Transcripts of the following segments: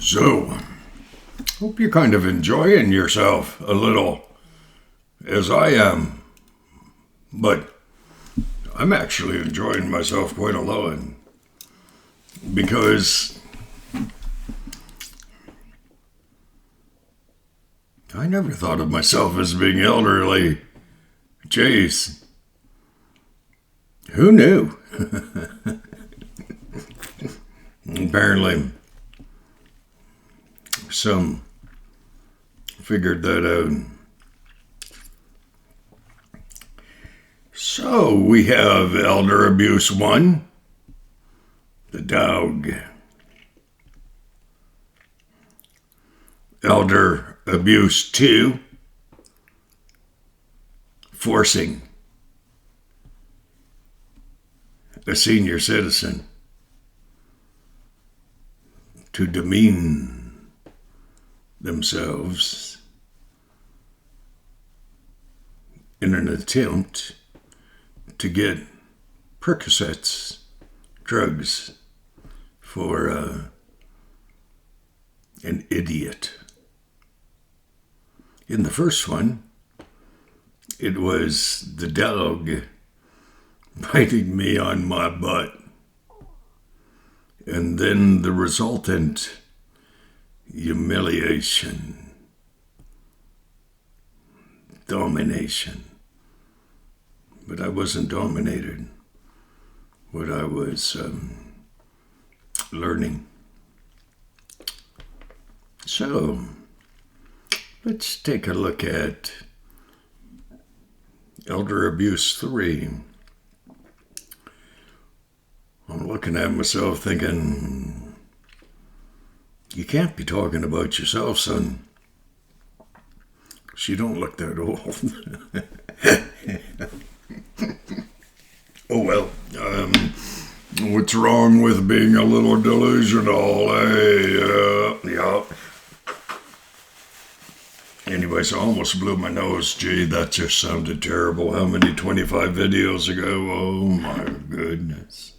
So, hope you're kind of enjoying yourself a little, as I am. But I'm actually enjoying myself quite a lot because I never thought of myself as being elderly. Jeez. Who knew? Apparently, some figured that out. So we have Elder Abuse 1, the dog. Elder Abuse 2, forcing a senior citizen to demean themselves in an attempt to get Percocets, drugs, for an idiot. In the first one, it was the dog biting me on my butt, and then the resultant humiliation, domination. But I wasn't dominated. What I was learning. So, let's take a look at Elder Abuse 3. I'm looking at myself thinking, you can't be talking about yourself, son. 'Cause you don't look that old. Oh well, what's wrong with being a little delusional? Hey, yeah. Anyways, I almost blew my nose. Gee, that just sounded terrible. How many 25 videos ago? Oh my goodness.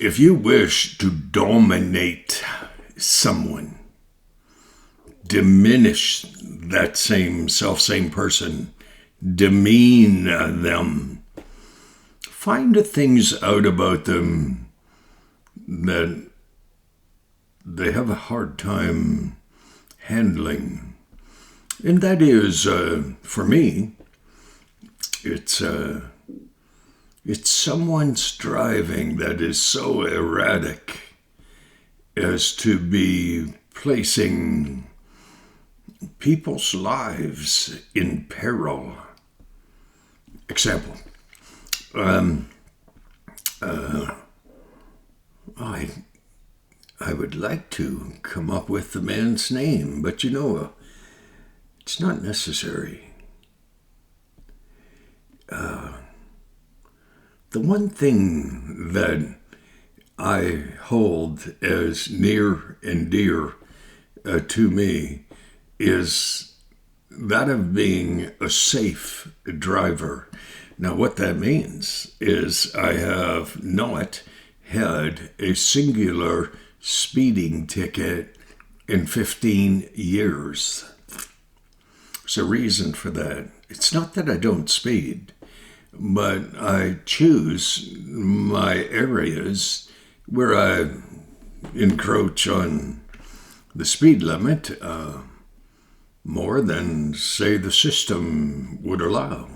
If you wish to dominate someone, diminish that same person, demean them, find the things out about them that they have a hard time handling. And that is, for me, it's someone's driving that is so erratic as to be placing people's lives in peril. Example, I would like to come up with the man's name, but it's not necessary. The one thing that I hold as near and dear to me is that of being a safe driver. Now, what that means is I have not had a singular speeding ticket in 15 years. There's a reason for that. It's not that I don't speed, but I choose my areas where I encroach on the speed limit more than, say, the system would allow.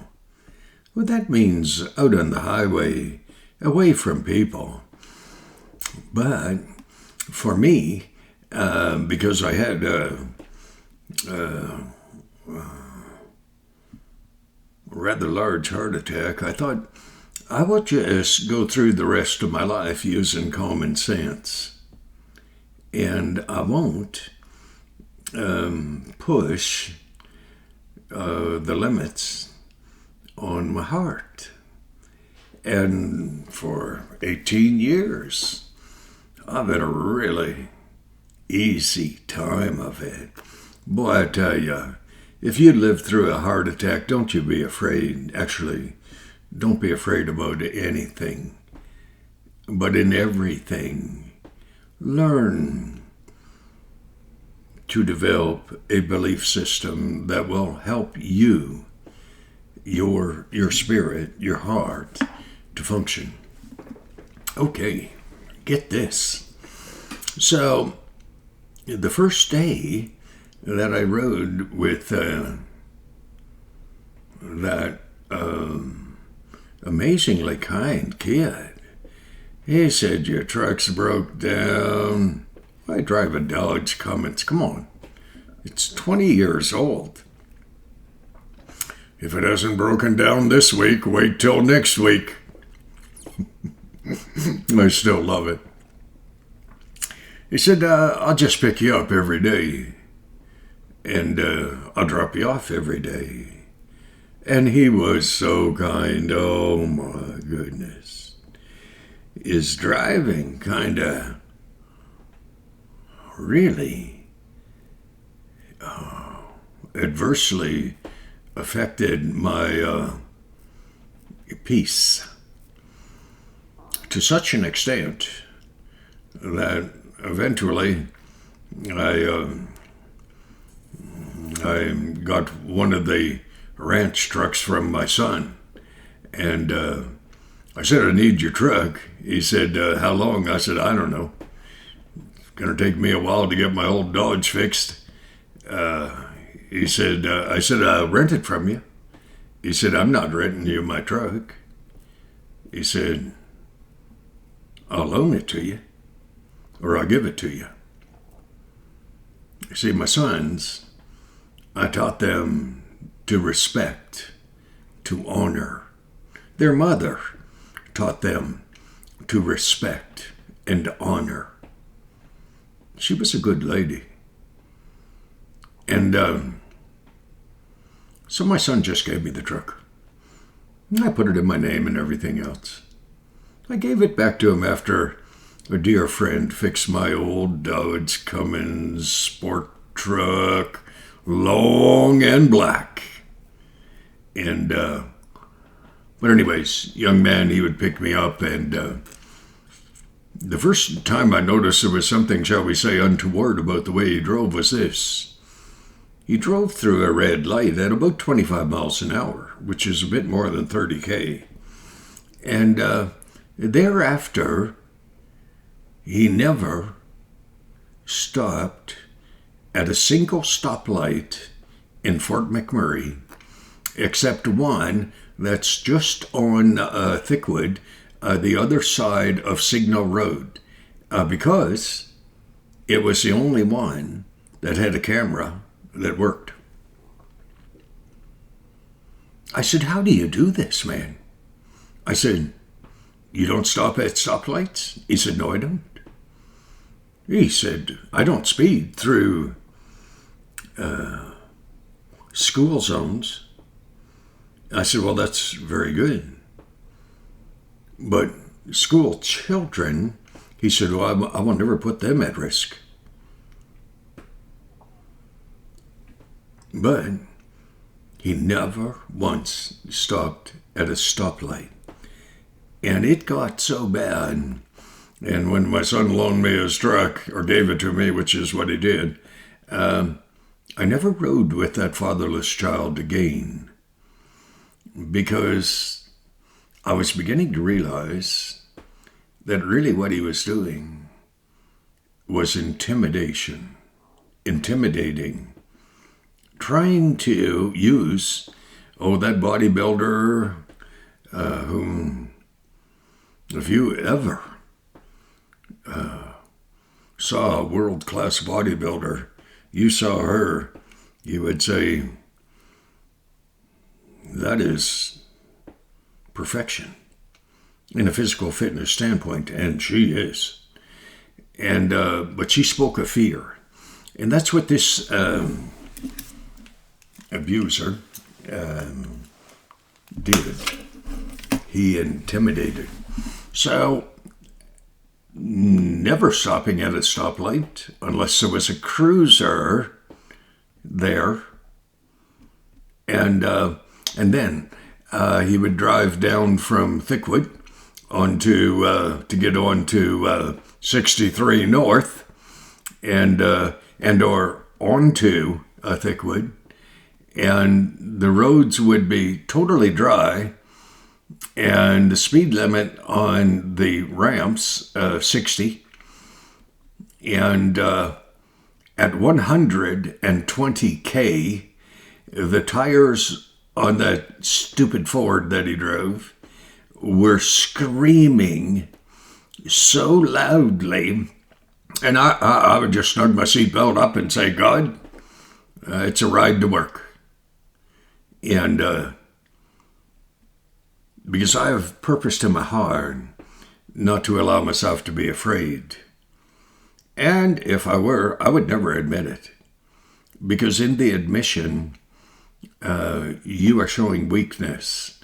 Well, that means out on the highway, away from people. But for me, because I had a rather large heart attack, I thought I will just go through the rest of my life using common sense. And I won't push the limits on my heart. And for 18 years, I've had a really easy time of it. Boy, I tell you, if you live through a heart attack, don't you be afraid. Actually, don't be afraid about anything. But in everything, learn to develop a belief system that will help you, your spirit, your heart, to function. Okay, get this. So, the first day that I rode with that amazingly kind kid, he said, your truck's broke down. I drive a Dodge Cummins. Come on. It's 20 years old. If it hasn't broken down this week, wait till next week. I still love it. He said, I'll just pick you up every day. And I'll drop you off every day. And he was so kind. Oh, my goodness. His driving kind of really adversely affected my peace to such an extent that eventually I got one of the ranch trucks from my son, and I said, I need your truck. He said, how long? I said, I don't know. It's going to take me a while to get my old Dodge fixed. He said, I said, I'll rent it from you. He said, I'm not renting you my truck. He said, I'll loan it to you, or I'll give it to you. You see, my sons, I taught them to respect, to honor. Their mother taught them to respect and honor. She was a good lady. And so my son just gave me the truck. I put it in my name and everything else. I gave it back to him after a dear friend fixed my old Dodge Cummins sport truck, long and black. And, but anyways, young man, he would pick me up, and the first time I noticed there was something, shall we say, untoward about the way he drove was this. He drove through a red light at about 25 miles an hour, which is a bit more than 30K. And thereafter, he never stopped at a single stoplight in Fort McMurray, except one that's just on Thickwood, the other side of Signal Road, because it was the only one that had a camera that worked. I said, how do you do this, man? I said, you don't stop at stoplights? He said, no, I don't. He said, I don't speed through school zones. I said, well, that's very good. But school children, he said, well, I will never put them at risk. But he never once stopped at a stoplight. And it got so bad. And when my son loaned me his truck, or gave it to me, which is what he did, I never rode with that fatherless child again, because I was beginning to realize that really what he was doing was intimidation, intimidating, trying to use, that bodybuilder whom, if you ever saw a world-class bodybuilder, you saw her, you would say, that is perfection in a physical fitness standpoint, and she is. And but she spoke of fear, and that's what this abuser did. He intimidated. So, never stopping at a stoplight unless there was a cruiser there, and then he would drive down from Thickwood to get onto 63 North and or onto Thickwood, and the roads would be totally dry, and the speed limit on the ramps 60, and at 120K, the tires on that stupid Ford that he drove were screaming so loudly, and I would just snug my seatbelt up and say, God, it's a ride to work. And because I have purposed in my heart not to allow myself to be afraid. And if I were, I would never admit it. Because in the admission, you are showing weakness.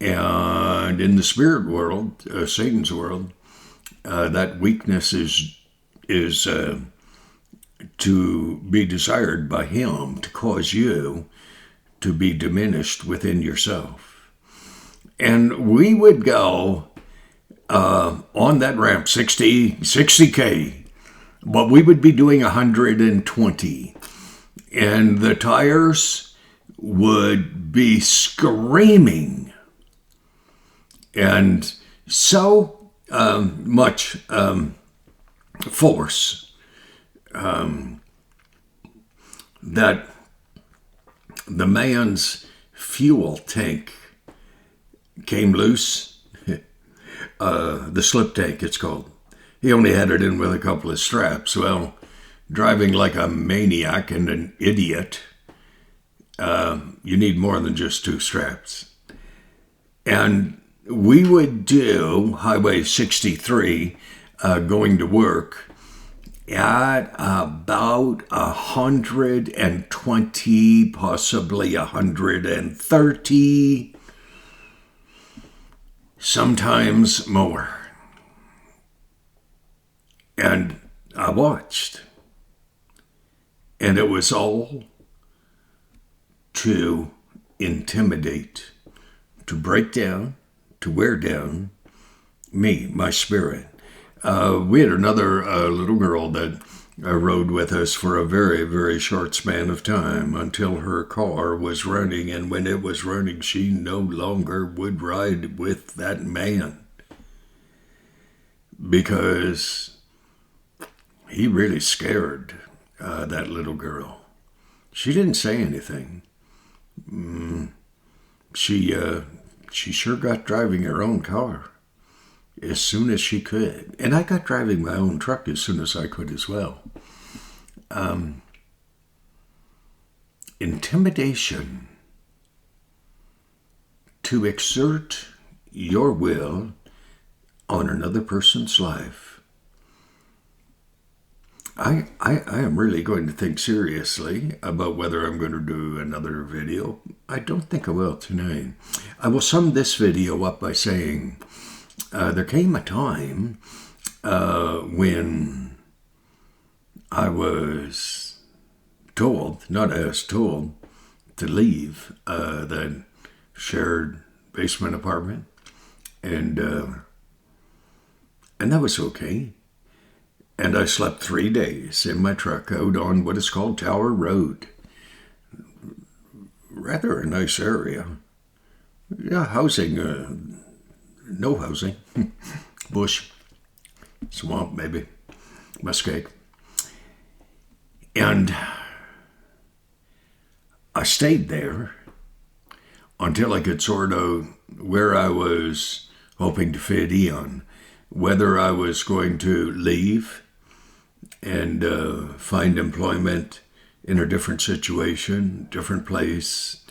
And in the spirit world, Satan's world, that weakness is to be desired by him to cause you to be diminished within yourself. And we would go on that ramp 60K, but we would be doing 120. And the tires would be screaming. And so much force that the man's fuel tank came loose. The slip tank, it's called. He only had it in with a couple of straps. Well, driving like a maniac and an idiot, you need more than just two straps. And we would do Highway 63 going to work at about 120, possibly 130, sometimes more. And I watched. And it was all to intimidate, to break down, to wear down me, my spirit. We had another little girl that rode with us for a very, very short span of time until her car was running. And when it was running, she no longer would ride with that man because he really scared that little girl. She didn't say anything. She sure got driving her own car as soon as she could. And I got driving my own truck as soon as I could as well. Intimidation. To exert your will on another person's life. I am really going to think seriously about whether I'm going to do another video. I don't think I will tonight. I will sum this video up by saying there came a time when I was told, not asked, told to leave that shared basement apartment, and that was okay. And I slept 3 days in my truck out on what is called Tower Road. Rather a nice area. Yeah, housing, no housing. Bush, swamp maybe, muskeg. And I stayed there until I could sort out where I was hoping to fit in, whether I was going to leave and find employment in a different situation, different place.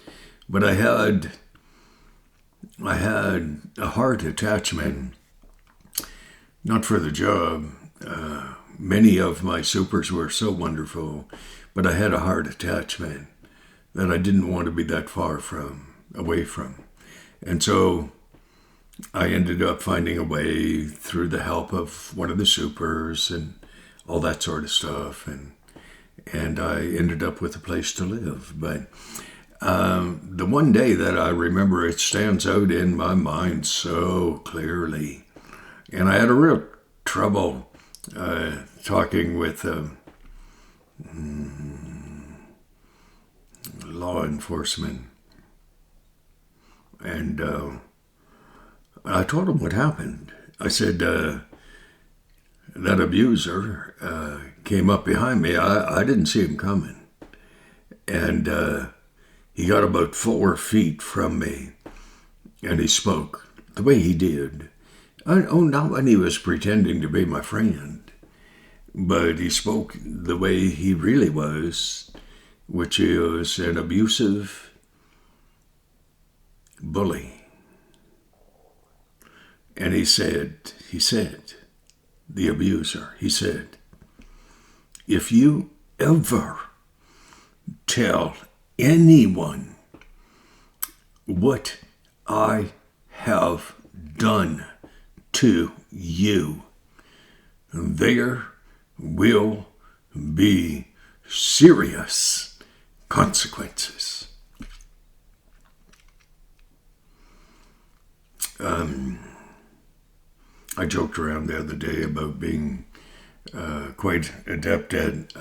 But I had a heart attachment, not for the job. Many of my supers were so wonderful, but I had a heart attachment that I didn't want to be that far away from. And so I ended up finding a way through the help of one of the supers and all that sort of stuff, and I ended up with a place to live. But The one day that I remember, it stands out in my mind so clearly. And I had a real trouble talking with law enforcement. And I told him what happened. I said, that abuser came up behind me. I didn't see him coming. And he got about 4 feet from me. And he spoke the way he did. Not when he was pretending to be my friend. But he spoke the way he really was, which is an abusive bully. And he said, the abuser, he said, if you ever tell anyone what I have done to you, there will be serious consequences. I joked around the other day about being quite adept at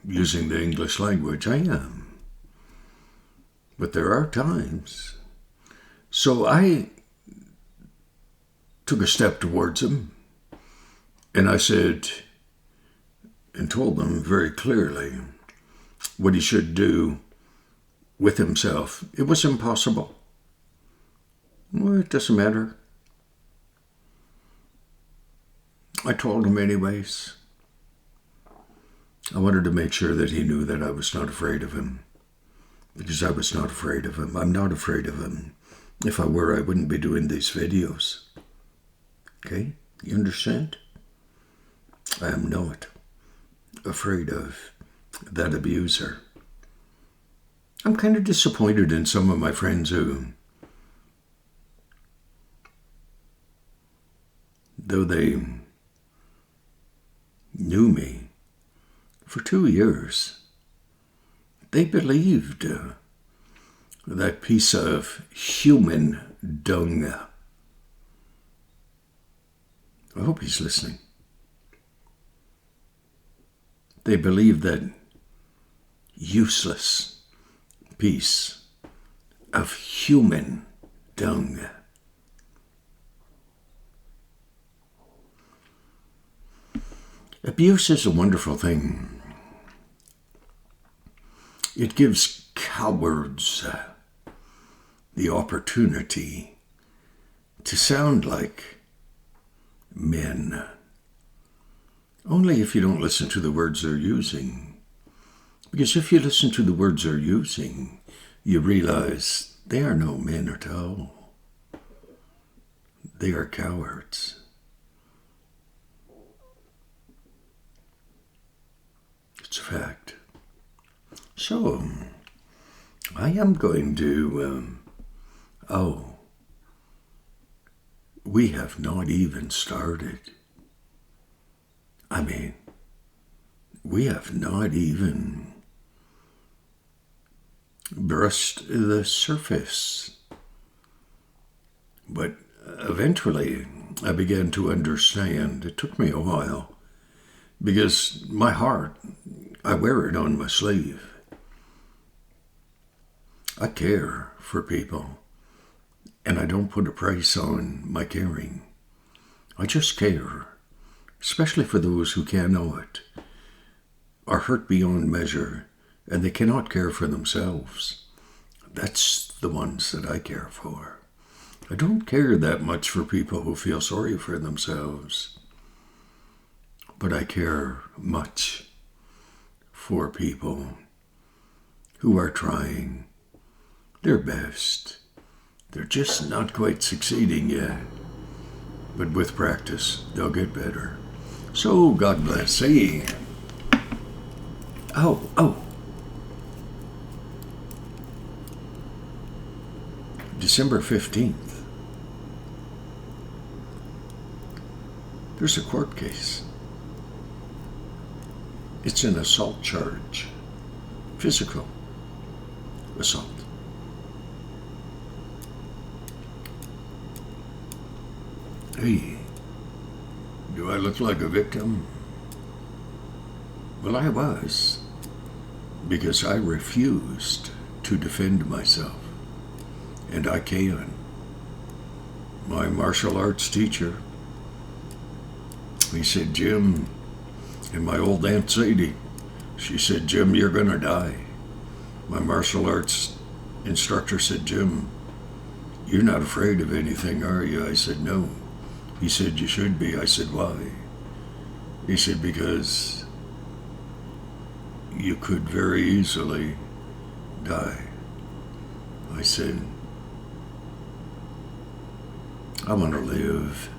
using the English language. I am. But there are times. So I took a step towards him, and I said, and told him very clearly what he should do with himself. It was impossible. Well, it doesn't matter. I told him anyways. I wanted to make sure that he knew that I was not afraid of him. Because I was not afraid of him. I'm not afraid of him. If I were, I wouldn't be doing these videos. Okay? You understand? I am not afraid of that abuser. I'm kind of disappointed in some of my friends who, though they knew me for 2 years, they believed that piece of human dung. I hope he's listening. They believed that useless piece of human dung. Abuse is a wonderful thing. It gives cowards the opportunity to sound like men. Only if you don't listen to the words they're using. Because if you listen to the words they're using, you realize they are no men at all. They are cowards. It's a fact. So, I am going to, we have not even started. I mean, we have not even brushed the surface. But eventually, I began to understand. It took me a while, because my heart, I wear it on my sleeve. I care for people, and I don't put a price on my caring. I just care, especially for those who cannot, are hurt beyond measure, and they cannot care for themselves. That's the ones that I care for. I don't care that much for people who feel sorry for themselves, but I care much for people who are trying their best. They're just not quite succeeding yet, but with practice, they'll get better. So, God bless. Hey. December 15th. There's a court case. It's an assault charge. Physical. assault. Hey, do I look like a victim? Well, I was, because I refused to defend myself. And I can. My martial arts teacher, he said, Jim, and my old Aunt Sadie, she said, Jim, you're gonna die. My martial arts instructor said, Jim, you're not afraid of anything, are you? I said, no. He said, you should be. I said, why? He said, because you could very easily die. I said, I want to live.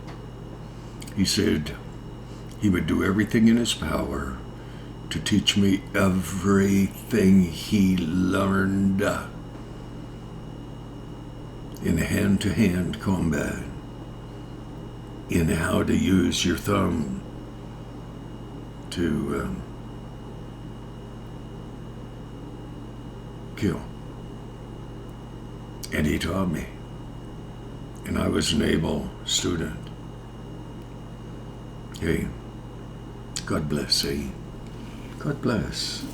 He said he would do everything in his power to teach me everything he learned in hand-to-hand combat, in how to use your thumb to kill. And he taught me. And I was an able student. Hey, God bless, eh? God bless.